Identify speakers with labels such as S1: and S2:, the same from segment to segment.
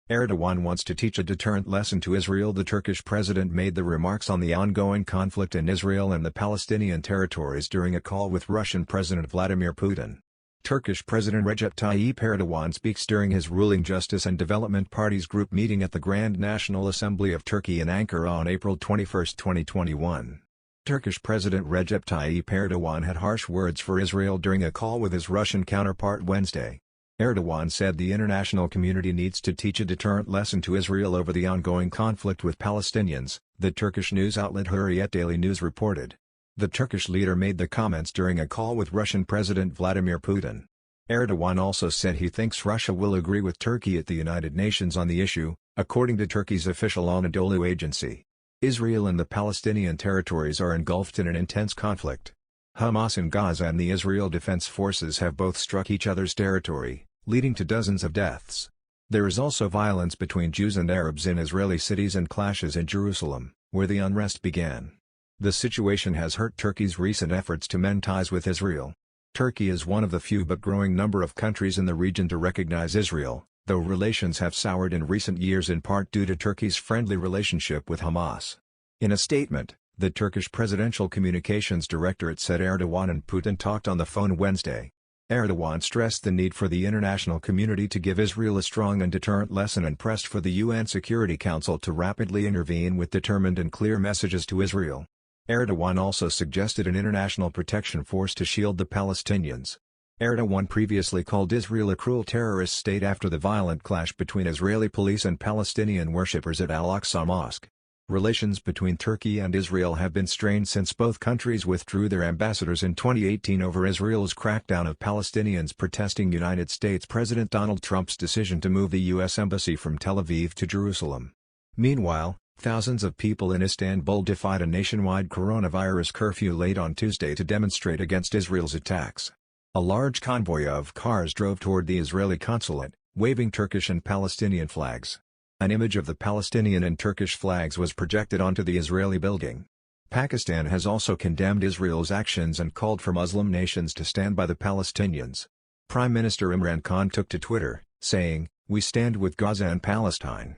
S1: Erdogan wants to teach a deterrent lesson to Israel. The Turkish president made the remarks on the ongoing conflict in Israel and the Palestinian territories during a call with Russian President Vladimir Putin. Turkish President Recep Tayyip Erdogan speaks during his ruling Justice and Development Party's group meeting at the Grand National Assembly of Turkey in Ankara on April 21, 2021. Turkish President Recep Tayyip Erdogan had harsh words for Israel during a call with his Russian counterpart Wednesday. Erdogan said the international community needs to teach a deterrent lesson to Israel over the ongoing conflict with Palestinians, the Turkish news outlet Hurriyet Daily News reported. The Turkish leader made the comments during a call with Russian President Vladimir Putin. Erdogan also said he thinks Russia will agree with Turkey at the United Nations on the issue, according to Turkey's official Anadolu agency. Israel and the Palestinian territories are engulfed in an intense conflict. Hamas in Gaza and the Israel Defense Forces have both struck each other's territory, leading to dozens of deaths. There is also violence between Jews and Arabs in Israeli cities and clashes in Jerusalem, where the unrest began. The situation has hurt Turkey's recent efforts to mend ties with Israel. Turkey is one of the few but growing number of countries in the region to recognize Israel, though relations have soured in recent years in part due to Turkey's friendly relationship with Hamas. In a statement, the Turkish Presidential Communications Directorate said Erdogan and Putin talked on the phone Wednesday. Erdogan stressed the need for the international community to give Israel a strong and deterrent lesson and pressed for the UN Security Council to rapidly intervene with determined and clear messages to Israel. Erdogan also suggested an international protection force to shield the Palestinians. Erdogan previously called Israel a cruel terrorist state after the violent clash between Israeli police and Palestinian worshippers at Al-Aqsa Mosque. Relations between Turkey and Israel have been strained since both countries withdrew their ambassadors in 2018 over Israel's crackdown of Palestinians protesting United States President Donald Trump's decision to move the U.S. Embassy from Tel Aviv to Jerusalem. Meanwhile, thousands of people in Istanbul defied a nationwide coronavirus curfew late on Tuesday to demonstrate against Israel's attacks. A large convoy of cars drove toward the Israeli consulate, waving Turkish and Palestinian flags. An image of the Palestinian and Turkish flags was projected onto the Israeli building. Pakistan has also condemned Israel's actions and called for Muslim nations to stand by the Palestinians. Prime Minister Imran Khan took to Twitter, saying, "We stand with Gaza and Palestine."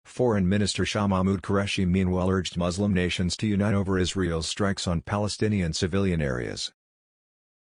S1: Foreign Minister Shah Mahmoud Qureshi meanwhile urged Muslim nations to unite over Israel's strikes on Palestinian civilian areas.